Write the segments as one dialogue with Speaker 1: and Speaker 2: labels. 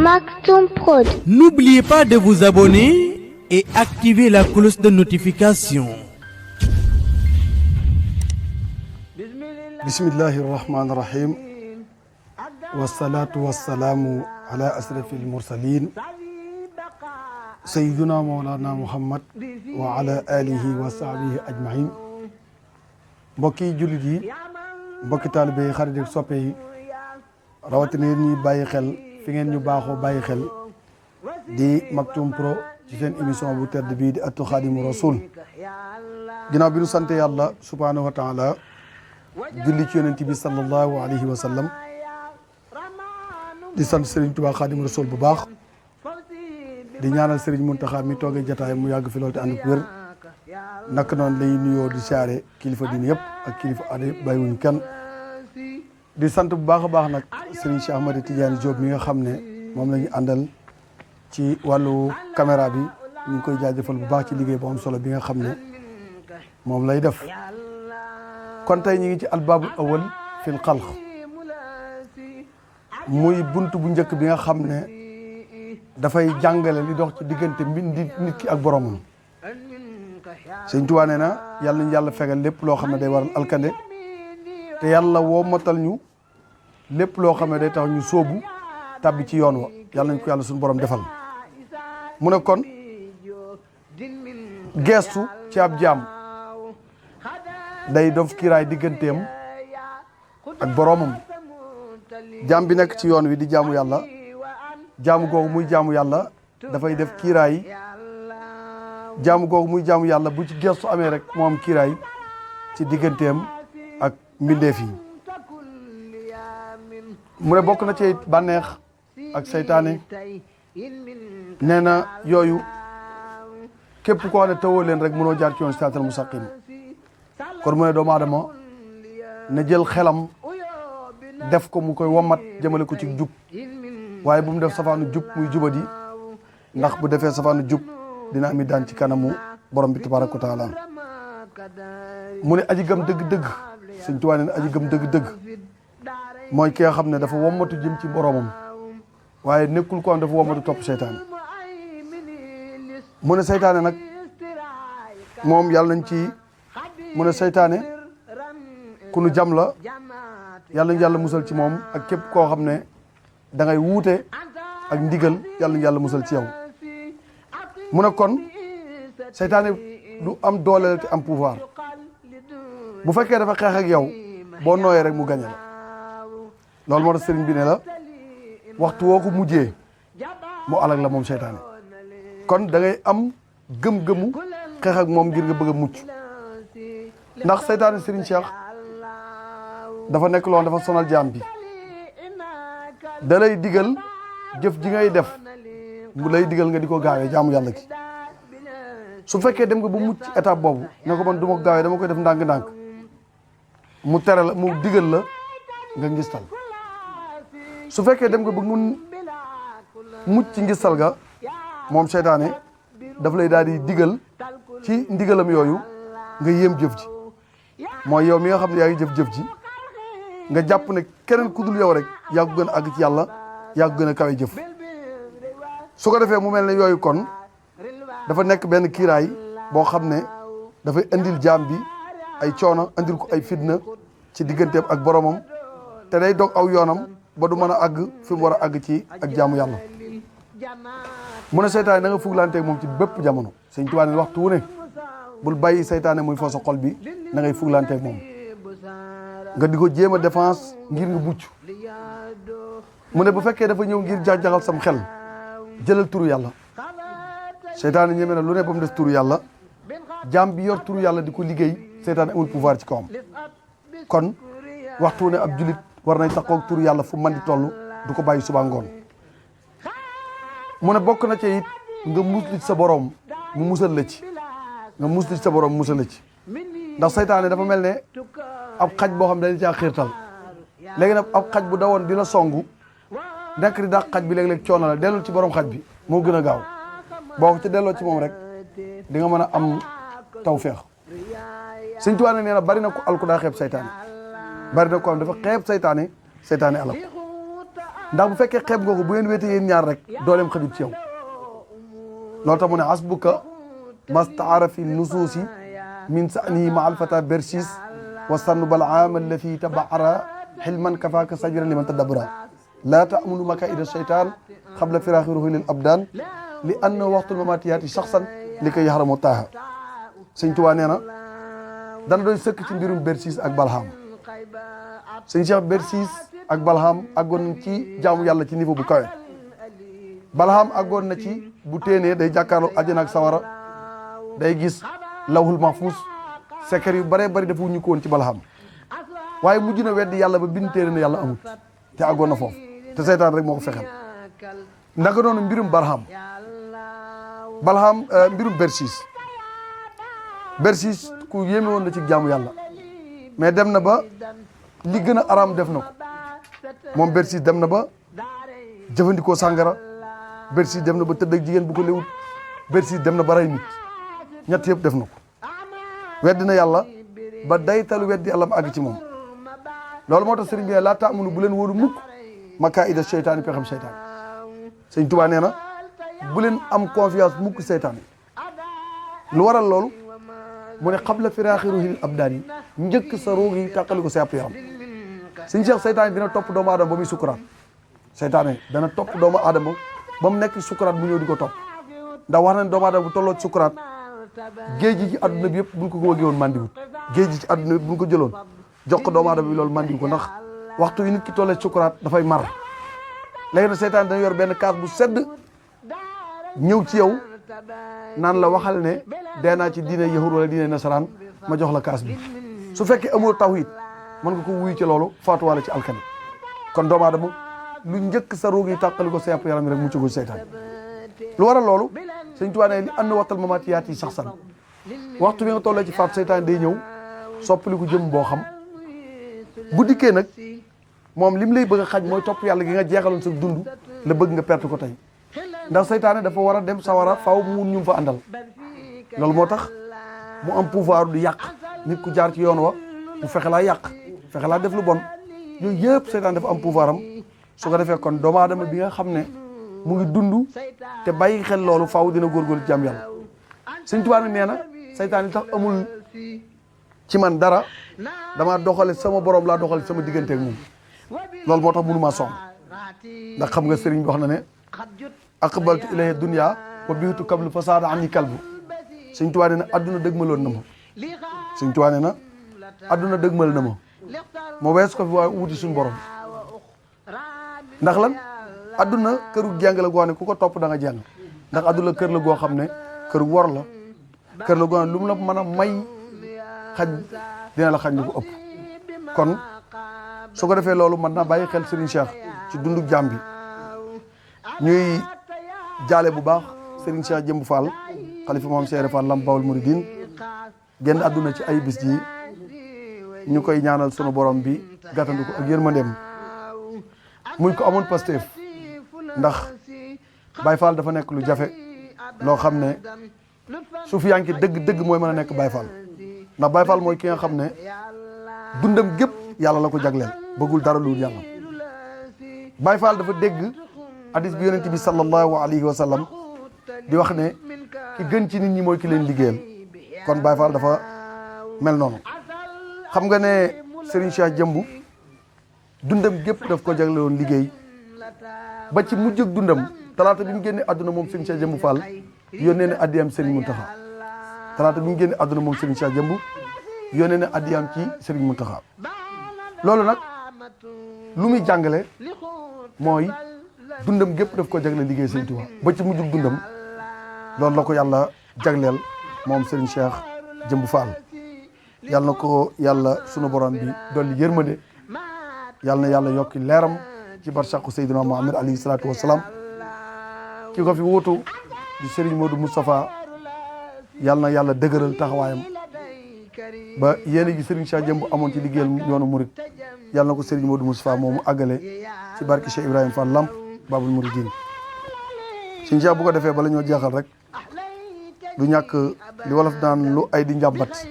Speaker 1: Maktoum Prod.
Speaker 2: N'oubliez pas de vous abonner et activer la cloche de notification.
Speaker 3: Bismillahi rahmani rahim. Wassalatu wassalamu ala asrafil mursalin. Sayyiduna Mawlana Muhammad wa ala alihi wa sahbihi ajmain. Mbokki jullit yi, mbokki taalibe yi, xarit yi, soppe yi, rawatina yéen ñi bàyyi xel fi ngeen ñu baaxoo bàyyi xel di Maktoum Pro ci seen émission bu tedd bii di Atu Xaadimu Rasul. Ginnaaw bi nu sant yàlla subhanahu wa taala julli ci yonent bi sallallahu alayhi wa sallam, di sant Serigne Touba Xaadimu Rasul bu baax, di ñaanal Serigne Mountakha mi toogee jataay mu yàgg fi lool te ànd ak wér. naka noonu lay nuyoo di siyaare kilifa diine yëpp ak kilifa aada yëpp bàyyiwuñu kenn. di sant bu baax a baax nag Serigne Cheikh Ahmed Tidiane Diop mi nga xam ne moom la ñu àndal ci wàllu caméra bi, ñu ngi koy jaajëfal bu baax ci liggéey bu am solo bi nga xam ne moom lay def. kon tey ñu ngi ci albaabul awal fil xalq, muy bunt bu njëkk bi nga xam ne dafay jàngale li dox ci diggante mbindi nit ki ak boromam. Sëñ Tuubaa nee na yàlla nañu yàlla fegal lépp loo xam ne day waral alkande, te yàlla woo matal ñu lépp loo xam ne day tax ñu sóobu tàbbi ci yoon wa. yàlla nañ ko yàlla suñu borom defal. mu ne kon geestu ci ab jaam day dof kiiraay digganteem ak boromam. jaam bi nekk ci yoon wi di jaamu yàlla, jaamu googu muy jaamu yàlla dafay def kiiraay. jaamu googu muy jaamu yàlla bu ci gestu amee rek moo am kiiraay ci digganteem ak mbindeef yi. mu ne bokk na ci bànneex ak seytaane. nee na yooyu képp koo xam ne tawoo leen rek mënoo jaar ci yoon siraatal mustaqim. kon mu ne doomu aadama na jël xelam def ko mu koy womat jëmale ko ci jub, waaye bu mu def safaanu jub muy jubadi, ndax bu defee safaanu jub dina ami daan ci kanamu borom bi tabaraka wa taala. mu ne aji gëm dëgg-dëgg, Sëñ Tuubaa ne aji gëm dëgg-dëgg mooy ki nga xam ne dafa wommatu jëm ci boromam, waaye nekkul ko am dafa wommatu topp seytaane. mu ne seytaane nag moom yàlla nañ ci, mu ne seytaane ku nu jam la, yàlla nañ yàlla musal ci moom ak képp koo xam ne da ngay wuute ak ndigal, yàlla nañ yàlla musal ci yow. mu ne kon seytaane du am doole te am pouvoir. bu fekkee dafa xeex ak yow boo nooyee rek mu gañe la. loolu moo tax sëriñ bi ne la waxtu woo ko mujjee mu alag la moom seytaane. kon da ngay am gëm-gëmu xeex ak moom ngir nga bëgg a mucc, ndax seytaane sëriñ Cheikh dafa nekk loon dafa sonal jaam bi. da lay digal jëf ji ngay def, mu lay digal nga di ko gaawee jaamu yàlla gi. su fekkee dem nga ba mucc étape boobu ne ko man du ma ko gaawee dama koy def ndànk-ndànk, mu tere la, mu digal la nga ngistal. su fekkee dem nga ba mun mucc ci ngistal ga, moom seytaane daf lay daal di digal ci ndigalam yooyu nga yéem jëf ji. mooy yow mi nga xam ne yaa ngi jëf-jëf ji nga jàpp ne keneen ku dul yow rek yaa ko gën a àgg ci yàlla, yaa ko gën a kawe jëf. su ko defee mu mel ne yooyu kon dafa nekk benn kiiraay boo xam ne dafay indil jaam bi ay coono, indil ko ay fitna ci digganteem ak boromam, te day dog aw yoonam ba du mën a àgg fi mu war a àgg ci ak jaamu yàlla. mu ne seytaane na nga fuglanteeg moom ci bépp jamono. Sëñ Tuubaa ne waxtu wu ne bul bàyyi seytaane muy foo sa xol bi, na ngay fuglanteeg moom nga di ko jéem a défense ngir nga mucc. mu ne bu fekkee dafa ñëw ngir jax-jaxal sam xel, jëlal turu yàlla. seytaane ñeme na lu ne ba mu des turu yàlla. jaam bi yor turu yàlla di ko liggéey, seytaane amul pouvoir ci kawam. kon waxtu ne ab julit war nañ taxaw turu yàlla fu man di toll, du ko bàyyi suba ngoon. mu ne bokk na ci it nga musli sa borom mu musal la ci, nga musli sa borom mu musal la ci. ndax seytaane dafa mel ne ab xaj boo xam ne dañ caa xiirtal. léegi nag ab xaj bu dawoon di la songu nekk di dàq xaj bi léeg-léeg coono la, dellul ci borom xaj bi moo gën a gaaw. boo ko ci delloo ci moom rek di nga mën a am tawféex. Sëñ Tuubaa nee na bari na ko alku daa xeeb seytaane, bari na ko am dafa xeeb seytaane, seytaane alal ko. ndax bu fekkee xeeb nga ko bu ngeen wéete yéen ñaar rek dooleem xajut ci yow loolu tax mu ne hasbuka mastaara fi nusuusi min sa'nihi ma alfata bersis wa sannu bal aama allati tabaara xilman kafaaka sajran liman tadabbara laa ta'munu makaida shaytaan xabla firaaxi ruuhi lil abdaan li anna waxtul mamatiyaati shaxsan li koy yaxaramu taaha sëñ Tuubaa nee na dana doy sëkk ci mbirum Bersis ak Balham sëñ Cheikh Bersis ak Balham àggoon ci jaamu yàlla ci niveau bu kawe Balham àggoon na ci bu téenee day jàkkaarloo àjjana ak sawara day gis lawhul mahfuus secret yu bëree bëri dafa wuñu ko woon ci Balham waaye mujj na weddi yàlla ba bind téere ne yàlla amut te àggoon na foofu te seytaan rek moo ko fexeel naka noonu mbirum Balham mbirum Bersis ku yéeme woon na ci jaamu yàlla mais dem na ba li gën a araam def na ko moom Bersis dem na ba jëfandikoo sàngara Bersis dem na ba tëdd ak jigéen bu ko léwut Bersis dem na ba rey nit ñett yëpp def na ko weddi na yàlla ba daytalu weddi yàlla ba àgg ci moom loolu moo tax sëriñ bi ne laa taamunu bu leen wóolu mukk makaida seytaani pexem seytaan sëñ Tuubaa nee na bu leen am confiance mukk seytaan lu waral loolu mu ne xabla firaaxi ruuhil abdaan yi njëkk sa ruug yi tàqali ko sa yàpp yaram sëñ Cheikh seytaan dina topp doomu aadama ba muy sukuraat seytaane dana topp doomu aadama ba mu nekk sukuraat bu ñëw di ko topp ndax wax na ne doomu aadama bu tolloo ci sukuraat géej gi ci àdduna bi yëpp buñ ko wëggee woon mandiwut géej gi ci àdduna bi buñ ko jëloon jox ko doomu aadama bi loolu mandiwu ko ndax waxtu yi nit ki tollee sukuraat dafay mar léegi nag seytaan dana yor benn kaas bu sedd ñëw ci yow naan la waxal ne dee naa ci diine yahud wala diine nasaraan ma jox la kaas bi su fekkee amoo tawhid mën nga ko wuyu ci loolu faatuwaale ci alkane kon doomu aadama lu njëkk sa ruug yi tàqali ko sa yàpp yaram rek mu ci seytaan lu waral loolu sëñ Tuubaa ne li ànd waxtal mamatiyaat yi sax san waxtu bi nga tollee ci faatu seytaan day ñëw soppaliku jëm boo xam bu dikkee nag moom lim lay bëgg a xaj mooy topp yàlla gi nga jeexaloon sa dund la bëgg nga perte ko tey ndax seytaane dafa war a dem sawara faaw mu ñu fa àndal loolu moo tax mu am pouvoir du yàq nit ku jaar ci yoon wa mu fexe laa yàq fexe laa def lu bon yooyu yëpp seytaan dafa am pouvoir am su ko defee kon doomu aadama bi nga xam ne mu ngi dund te bàyyi xel loolu faaw dina góorgóorlu ci jàmm yàlla sëñ Tuubaa nag nee na seytaan yi tax amul ci man dara dama doxale sama borom laa doxale sama diggante ak moom loolu moo tax mënumaa song ndax xam nga sëriñ bi wax na ne aqbaltu ilayhi dunya wa biitu kablu fasaada ani kalbu sëñ Tuubaa nee na adduna dëgmaloon na ma sëñ Tuubaa nee na adduna dëgmal na ma wees ko fi waaye wuti suñu borom ndax lan adduna këru jàng la goo xam ne ku ko topp da nga jàng ndax adduna kër la goo xam ne kër wor la kër la goo xam ne lu mu la mën a may xaj dina la xaj lu ko ëpp kon su ko defee loolu mën naa bàyyi xel Serigne Cheikh ci dundu jàmm bi ñuy jaale bu baax Serigne Cheikh Jëmb Fall xalifa moom Cheikh Fall Lamp Baol Mouridine génn àdduna ci ay bis ji ñu koy ñaanal sunu borom bi gàttandu ko ak yërmandeem muy ko amoon Pastef ndax Baye Fall dafa nekk lu jafe loo xam ne suufiyanke dëgg mooy mën a nekk Baye Fall ndax Baye Fall mooy ki nga xam ne dundam gépp yàlla la ko jagleel bëggul dara lu yàlla Baye Fall dafa dégg hadis bi yonent bi sallallahu alayhi wa sallam di wax ne ki gën ci nit ñi mooy ki leen liggéeyal kon Baye Fall dafa mel noonu xam nga ne Serigne Cheikh Jëmb dundam gépp daf ko jagleeloon liggéey ba ci mujj ak dundam talaata bi mu génne àdduna moom Serigne Cheikh Jëmb Fall yónnee ne addiyam Serigne Mountakha talaata bi mu génne àdduna moom Serigne Cheikh Jëmb yónnee ne addiyam ci Serigne Mountakha loolu nag lu muy jàngale mooy dundam gépp daf ko jagle liggéey Serigne Touba ba ci mujj ak dundam loolu la ko yàlla jagleel moom Serigne Cheikh Jëmb Fall yàlla na ko yàlla sunu borom bi dolli yërmande yàlla na yàlla yokki leeram ci barsàqu Seydina Muhammad alayhi salaatu wasalaam ki ko fi wuutu di Serigne Modou Moustapha yàlla na yàlla dëgëral taxawaayam ba yéen gi Serigne Cheikh Jëmb amoon ci liggéeyal yoonu murid yàlla na ko Serigne Modou Moustapha moomu àggale ci barke Cheikh Ibrahima Fall Lamp Babul Mouridine Serigne Cheikh bu ko defee bala ñoo jeexal rek du ñàkk li wolof naan lu ay di njàmbat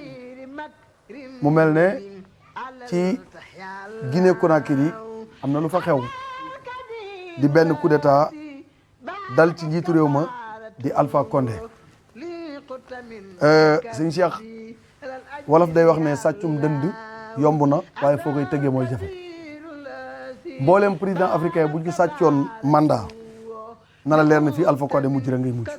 Speaker 3: mu mel ne ci Guinée Conakry am na lu fa xew di benn coup d'état dal ci njiitu réew ma di Alpha Condé sëñ Cheikh wolof day wax ne sàccum dënd yomb na waaye foo koy tëggee mooy jafe mboolem président africain bu ñu sàccoon mandat na la leer na fii Alpha Condé mujj rek ngay mujj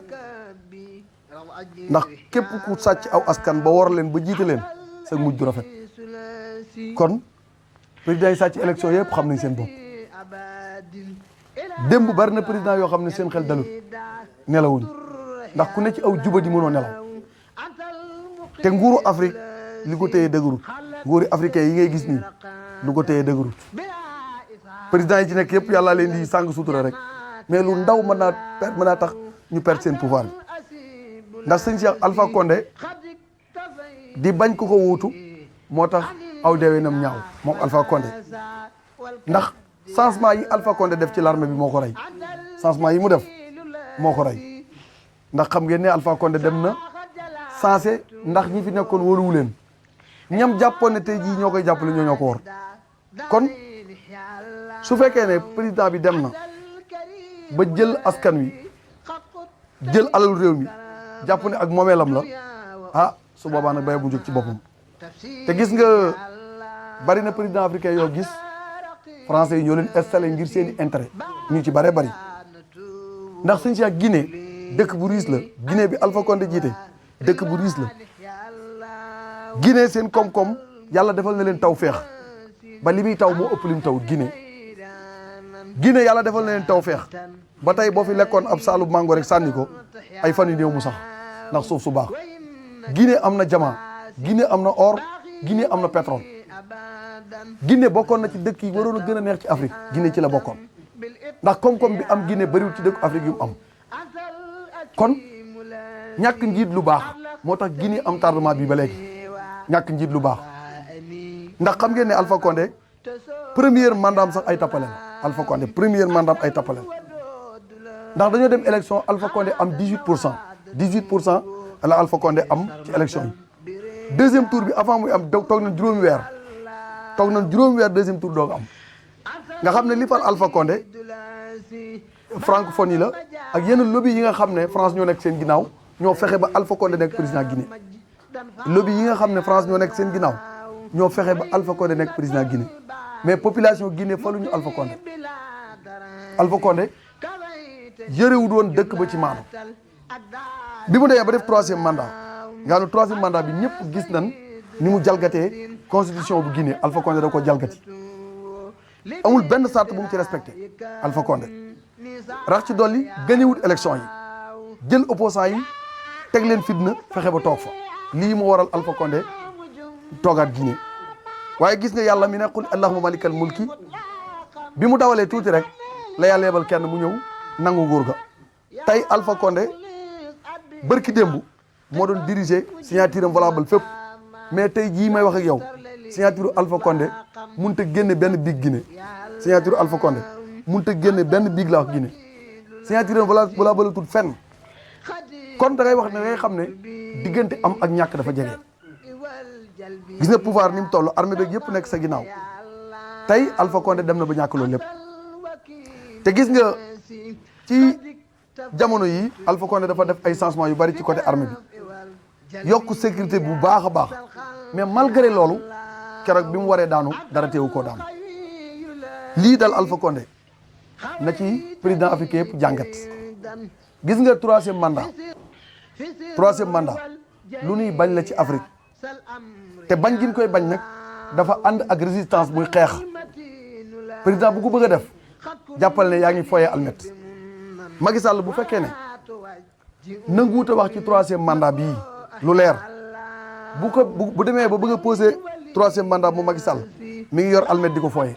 Speaker 3: ndax képp ku sàcc aw askan ba war leen ba jiite leen sa mujj du rafet kon président yi sàcc élection yëpp xam nañ seen bopp démb bari na président yoo xam ne seen xel dalut nelawuñu ndax ku ne ci aw jubadi mënoo nelaw te nguuru Afrique li ko téye dëgërut nguuri africain yi ngay gis nii lu ko téye dëgërut président yi ci nekk yëpp yàlla leen di sàng sutura rek mais lu ndaw mën naa tax ñu perdre seen pouvoir bi ndax sëñ Cheikh Alpha Condé di bañ ko ko wuutu moo tax aw deeweenam ñaaw moom Alpha Condé ndax changement yi Alpha Condé def ci l'armée bi moo ko rey changement yi mu def moo ko rey ndax xam ngeen ne Alpha Condé dem na sensé ndax ñi fi nekkoon wóoluwu leen ñam jàppoon ne tey jii ñoo koy jàppale ñoo ko war kon su fekkee ne président bi dem na ba jël askan wi jël alalu réew mi jàpp ne ak moomeelam la ah su boobaa nag bay bu jóg ci boppam te gis nga bari na président africain yoo gis français yi ñoo leen installé ngir seeni intérêt ñu ci bare bari ndax sëñ Cheikh Guinée dëkk bu riis la Guinée bi Alpha Condé jiite dëkk bu riis la Guinée seen koom-koom yàlla defal na leen taw feex ba li muy taw moo ëpp li mu taw Guinée yàlla defal na leen taw feex ba tey boo fi lekkoon ab saalu mango rek sànni ko ay fan yu néew mu sax ndax suuf su baax Guinée am na diamant Guinée am na or Guinée am na pétrole Guinée bokkoon na ci dëkk yi waroon a gën a neex ci Afrique Guinée ci la bokkoon ndax koom-koom bi am Guinée bariwul ci dëkk Afrique yu mu am kon ñàkk njiit lu baax moo tax Guinée am tardement bi ba léegi ñàkk njiit lu baax ndax xam ngeen ne Alpha Condé première mandat sax ay tappale la Alpha Condé première mandat ay tappale ndax dañoo dem élection Alpha Condé am 18% la Alpha Condé am ci élection yi deuxième tour bi avant muy am toog nañ juróomi weer deuxième tour doog am nga xam ne li fal Alpha Condé francophone yi la ak yenn lobby yi nga xam ne France ñoo nekk seen ginnaaw ñoo fexe ba Alpha Condé nekk président Guinée lobby yi nga xam ne France ñoo nekk seen ginnaaw ñoo fexe ba Alpha Condé nekk président Guinée mais population Guinée faluñu Alpha Condé Alpha Condé yërewul woon dëkk ba ci maanu bi mu demee ba def troisième mandat nga xam ne troisième mandat bi ñëpp gis nañ ni mu jalgatee constitution bu Guinée Alpha Condé da ko jalgati amul benn sart bu mu ci respecté Alpha Condé rax ci dolli gañewut élection yi jël opposant yi teg leen fitna fexe ba toog fa lii mu waral Alpha Condé toogaat Guinée waaye gis nga yàlla mi ne qul allahumma malikal mulki bi mu dawalee tuuti rek la yàlla yebal kenn mu ñëw nangu nguur ga tey Alpha Condé bërki démb moo doon diriger signature am valable fépp mais tey jii may wax ak yow signature Alpha Condé mënut a génne benn big Guinée signature Alpha Condé mënut a génne benn big la wax Guinée signature am valable tut fenn kon da ngay wax ne ngay xam ne diggante am ak ñàkk dafa jege gis nga pouvoir ni mu toll armée beeg yëpp nekk sa ginnaaw tey Alpha Condé dem na ba ñàkk loolu lépp te gis nga ci jamono yi Alpha Condé dafa def ay changement yu bari ci côté armée bi yokk sécurité bu baax a baax mais malgré loolu keroog bi mu waree daanu dara teewu koo daanu lii dal Alpha Condé na ci président africain yëpp jàngat gis nga troisième mandat lu nuy bañ la ci Afrique te bañ gi ñu koy bañ nag dafa ànd ak résistance muy xeex président bu ko bëgg a def jàppal ne yaa ngi foyee almet Macky Sall bu fekkee ne nanguwut a wax ci troisième mandat bii lu leer bu demee ba bëgg a posé troisième mandat mu Macky Sall mi ngi yor almet di ko foyee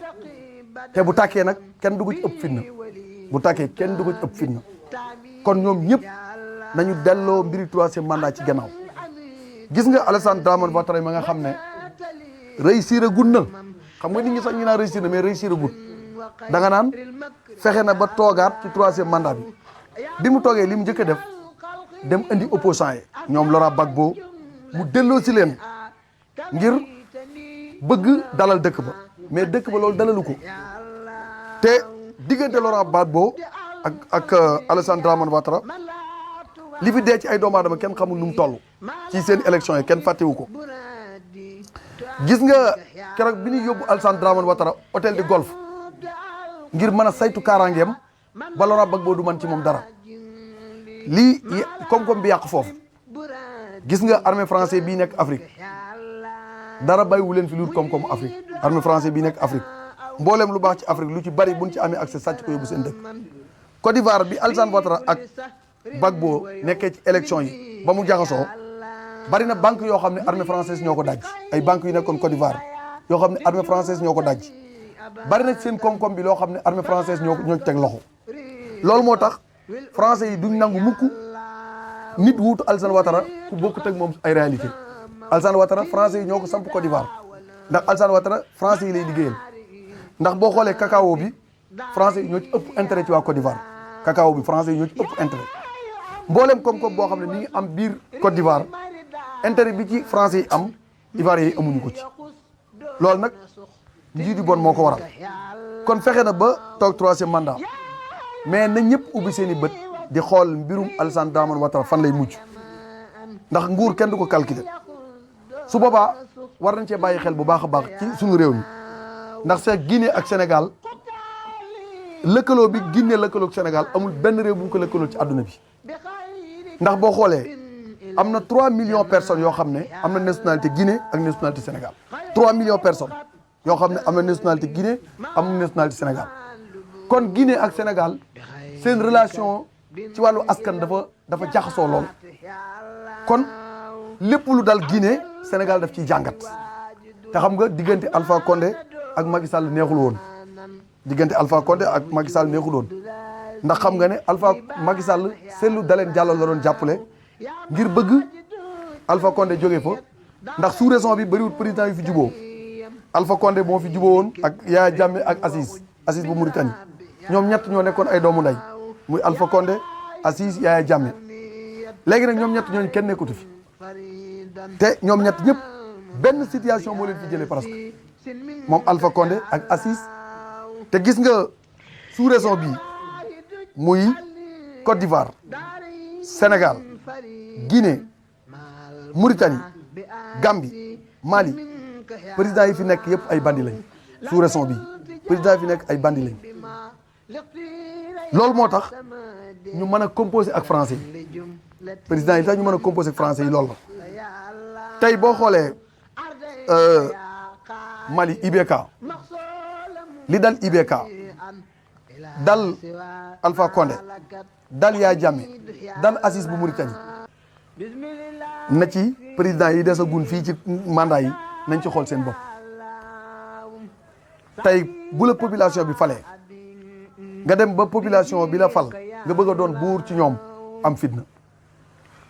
Speaker 3: te bu tàkkee nag kenn du ko ci ëpp fitna bu tàkkee kenn du ko ci ëpp fitna kon ñoom ñëpp nañu delloo mbiri troisième mandat ci gannaaw gis nga Alassane Dramane Ouattara ma nga xam ne réussir a gudd na xam nga nit ñi sax ñu naan réussir na mais réussir a gudd da nga naan fexe na ba toogaat ci troisième mandat bi mu toogee li mu njëkk a def dem indi opposant yi ñoom Laurent Gbagbo mu delloo si leen ngir bëgg dalal dëkk ba mais dëkk ba loolu dalalu ko te diggante Laurent Gbagbo ak Alassane Dramane Ouattara li fi dee ci ay doomu aadama kenn xamul nu mu toll ci seen élection yi kenn fàttewu ko. gis nga keroog bi ñuy yóbbu Alassane Dramane Ouattara hôtel de golf ngir mën a saytu kaaraangeem ba Laurent Gbagbo du man ci moom dara lii koom-koom bi yàq foofu. gis nga armée français bii nekk Afrique dara bàyyiwu leen fi lu koom-koomu Afrique armée français bii nekk Afrique mboolem lu baax ci Afrique lu ci bari buñ ci amee accès sàcc ko yóbbu seen dëkk. Côte d'Ivoire bi Alassane Ouattara ak Gbagbo nekkee ci élection yi ba mu jaxasoo bari na banque yoo xam ne armée française ñoo ko daj ay banques yu nekkoon Côte d'Ivoire yoo xam ne armée française ñoo ko daj bari na seen koom-koom bi loo xam ne armée française ñoo teg loxo. loolu moo tax français yi duñ nangu mukk nit wuutu Alassane Ouattara ku bokkut ak moom ay réalité. Alassane Ouattara français yi ñoo ko samp Côte d'Ivoire ndax Alassane Ouattara français yi lay liggéeyal ndax boo xoolee cacao bi français yi ñoo ci ëpp intérêt ci waa Côte d'Ivoire cacao bi français yi ñoo ci ëpp intérêt mboolem koom-koom boo xam ne mi ngi am biir Côte d'Ivoire intérêt bi ci français yi am Ivoiriens yi amuñu ko ci loolu nag njiit yu bon moo ko waral kon fexe na ba toog 3e mandat mais na ñëpp ubbi seen i bët di xool mbirum Alassane Dramane Ouattara fan lay mujj ndax nguur kenn du ko calculer su boobaa war nañ cee bàyyi xel bu baax a baax ci suñu réew mi ndax c'est Guinée ak Sénégal lëkkaloo bi Guinée lëkkaloo ak Sénégal amul benn réew bu ñu ko lëkkaloo ci àdduna bi ndax boo xoolee am na 3 millions personnes yoo xam ne am na nationalité Guinée ak nationalité Sénégal 3 millions personnes yoo xam ne am na nationalité Guinée am na nationalité Sénégal kon Guinée ak Sénégal seen relation ci wàllu askan dafa jaxasoo lool kon lépp lu dal Guinée Sénégal daf ciy jàngat te xam nga diggante Alpha Condé ak Macky Sall neexul woon diggante Alpha Condé ak Macky Sall neexul woon ndax xam nga ne Macky Sall seetlu daleen Diallo la doon jàppale ngir bëgg Alpha Condé jógee fa ndax sous raison bi bëriwul président yu fi juboo Alpha Condé moo fi juboo woon ak Yaya Jammeh ak Aziz bu Mauritanie ñoom ñett ñoo nekkoon ay doomu ndey muy Alpha Condé Aziz Yaya Jammeh léegi nag ñoom ñett ñooñu kenn nekkutu fi te ñoom ñett ñëpp benn situation moo leen fi jëlee presque moom Alpha Condé ak Aziz te gis nga sous raison bi muy Côte d'Ivoire Sénégal Guinée Mauritanie Gambie Mali président yi fi nekk yëpp ay bandi lañ sous raison bi président yi fi nekk ay bandi lañ loolu moo tax ñu mën a composer ak français yi président yi tax ñu mën a composer ak français yi loolu la tey boo xoolee Mali IBK li dal IBK dal Alpha Condé dal Yaya Jammeh dal Aziz bu Mauritanie na ci président yi des a gun fii ci mandat yi nañ ci xool seen bopp tey bu la population bi falee nga dem ba population bi la fal nga bëgg a doon buur ci ñoom am fitna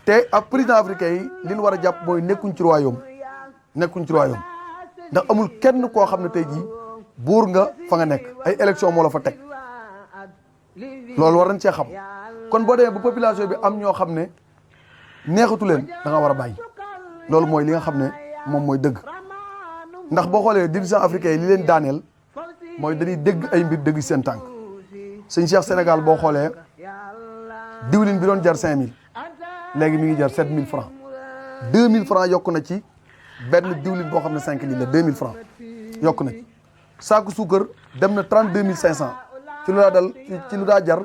Speaker 3: te ak président africain yi li ñu war a jàpp mooy nekkuñ ci royaume ndax amul kenn koo xam ne tey jii buur nga fa nga nekk ay élection moo la fa teg loolu war nañ cee xam kon boo demee ba population bi am ñoo xam ne neexatu leen da nga war a bàyyi loolu mooy li nga xam ne moom mooy dëgg ndax boo xoolee dirigeants africains yi li leen daaneel mooy dañuy dégg ay mbir dëgg seen tànk sëñ Cheikh Sénégal boo xoolee diwlin bi doon jar 5000 léegi mi ngi jar 7000 francs 2000 francs yokk na ci benn diwlin boo xam ne 5 litres la 2000 francs yokk na ci saaku suukar dem na 32500 ci lu daa jar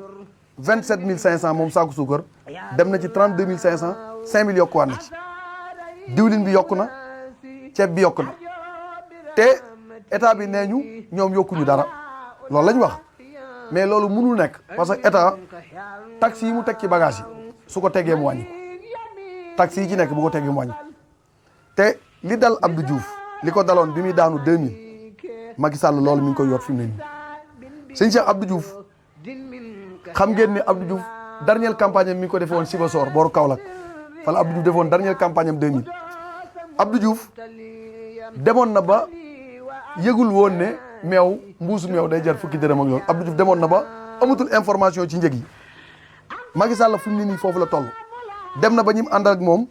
Speaker 3: 27500 moom saaku suukar dem na ci 32500 5000 yokkuwaat na ci diwlin bi yokku na ceeb bi yokku na te état bi nee ñu ñoom yokkuñu dara loolu lañ wax mais loolu mënul nekk parce que état taxes yi mu teg ci bagage yi su ko tegee mu wàññi taxes yi ci nekk bu ko tegee mu wàññi te li dal Abdou Diouf li ko daloon bi muy daanu 2000 Macky Sall loolu mi ngi koy yor fi mu ne nii sëñ Cheikh Abdou Diouf xam ngeen ne Abdou Diouf dernière campagne am mi ngi ko defee woon Sibassor booru Kaolack fala Abdou Diouf defoon dernière campagne am 2000 Abdou Diouf demoon na ba yëgul woon ne meew mbuusu meew day jar fukki dërëm ak loolu Abdou Diouf demoon na ba amatul information ci njëg yi Macky Sall fu mu ne nii foofu la toll dem na ba ñim ànd ak moom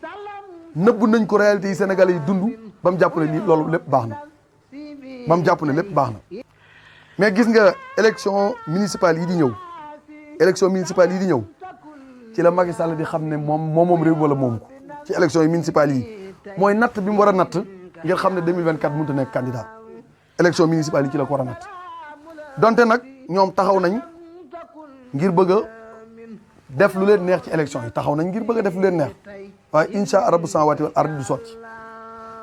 Speaker 3: nëbbu nañ ko réalité yi Sénégalais yi dund ba mu jàpp ne nii loolu lépp baax na ba mu jàpp ne lépp baax na mais gis nga élection municipale yi di ñëw ci la Macky Sall di xam ne moom réew wala moom ko ci élection yi municipale yi mooy natt bi mu war a natt ngir xam ne 2024 mënut a nekk candidat élection municipale yi ci la ko war a natt donte nag ñoom taxaw nañ ngir bëgg a def lu leen neex ci élection yi taxaw nañ ngir bëgg a def lu leen neex waaye incha allah rabbu samawati wal ardi du sotti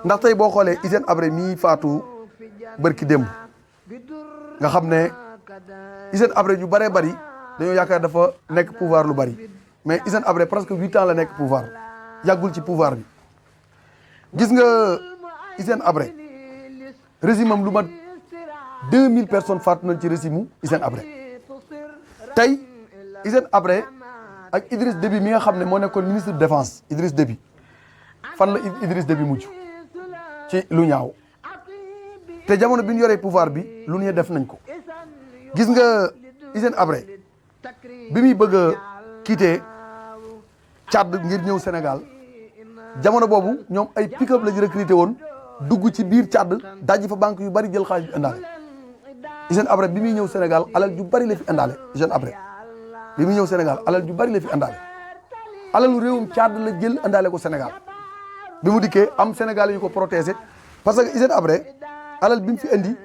Speaker 3: ndax tey boo xoolee Hissène Habré mii faatu bërki démb nga xam ne Hissène Habré yu bëree bëri dañoo yaakaar dafa nekk pouvoir lu bëri mais Hissène Habré presque 8 ans la nekk pouvoir yàggul ci pouvoir bi gis nga Hissène Habré régime am lu mat 2000 personnes faatu nañ ci régime mu Hissène Habré tey Hissène Habré ak Idriss Déby mi nga xam ne moo nekkoon ministre de défense Idriss Déby fan la Idriss Déby mujj ci lu ñaaw te jamono bi ñu yoree pouvoir bi lu ñu def nañ ko gis nga Hissène Habré bi muy bëgg a quitter Tchad ngir ñëw Sénégal jamono boobu ñoom ay pick-up la ñu recruté woon dugg ci biir Tchad dajji fa banque yu bari jël xaalis bi indaale Hissène Habré bi muy ñëw Sénégal alal ju bari la fi indaale Hissène Habré bi muy ñëw Sénégal alal ju bari la fi indaale alalu réewum Tchad la jël indaale ko Sénégal bi mu dikkee am Sénégal yu ko protégé parce que Hissène Habré alal bi mu fi indi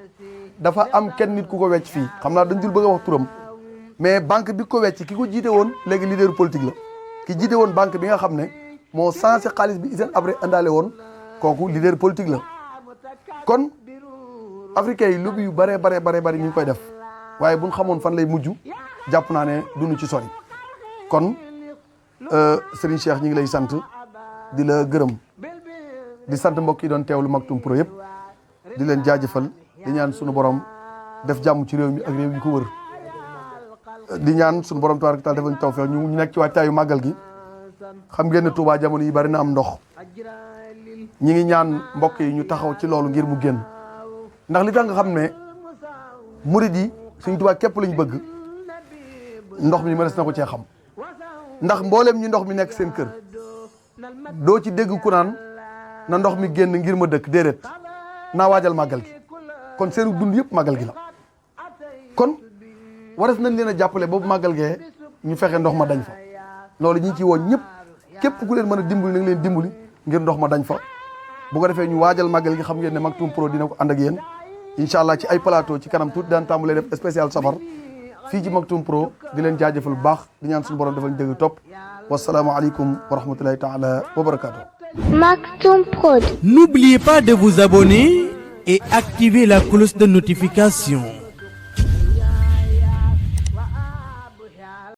Speaker 3: dafa am kenn nit ku ko wecc fii xam naa dañ dul bëgg a wax turam mais banque bi ko wecc ki ko jiite woon léegi leader politique la ki jiite woon banque bi nga xam ne moo sensé xaalis bi Hissène Habré indaale woon kooku leader politique la kon africains yi lobby yu bëree ñu ngi koy def waaye buñ xamoon fan lay mujj jàpp naa ne duñu ci sori kon Serigne Cheikh ñi ngi lay sant di la gërëm di sant mbokk yi doon teewlu Maktoum Pro yëpp di leen jaajëfal di ñaan sunu borom def jàmm ci réew mi ak réew yi ko wër di ñaan sunu borom tabaaraka taala defal ñu tawfeex ñu nekk ci waajtaayu màggal gi xam ngeen ne Touba jamono yi bari na am ndox ñi ngi ñaan mbokk yi ñu taxaw ci loolu ngir mu génn ndax li tax nga xam ne murid yi Sëriñ Touba képp lañ bëgg ndox mi mënees na ko cee xam ndax mboolem ñi ndox mi nekk seen kër doo ci dégg ku naan na ndox mi génn ngir ma dëkk déedéet naa waajal màggal gi kon seenu dund yëpp màggal gi la kon waras nañ leen a jàppale boobu màggal gee ñu fexe ndox ma dañ fa loolu ñi ci woon ñëpp képp ku leen mën a dimbali na nga leen dimbali ngir ndox ma dañ fa bu ko defee ñu waajal màggal gi xam ngeen ne Maktoum Pro dina ko ànd ak yéen incha allah ci ay plateau ci kanam tuuti daan tàmbalee def spécial safar fii ci Maktoum Pro di leen jaajëfal bu baax di ñaan suñu borom defal ñu dégg topp wasalaamaaleykum wa rahmatulahi taala wa barakaatu.
Speaker 1: Maktoum Prod.
Speaker 2: N'oubliez pas de vous abonner et activer la cloche de notification.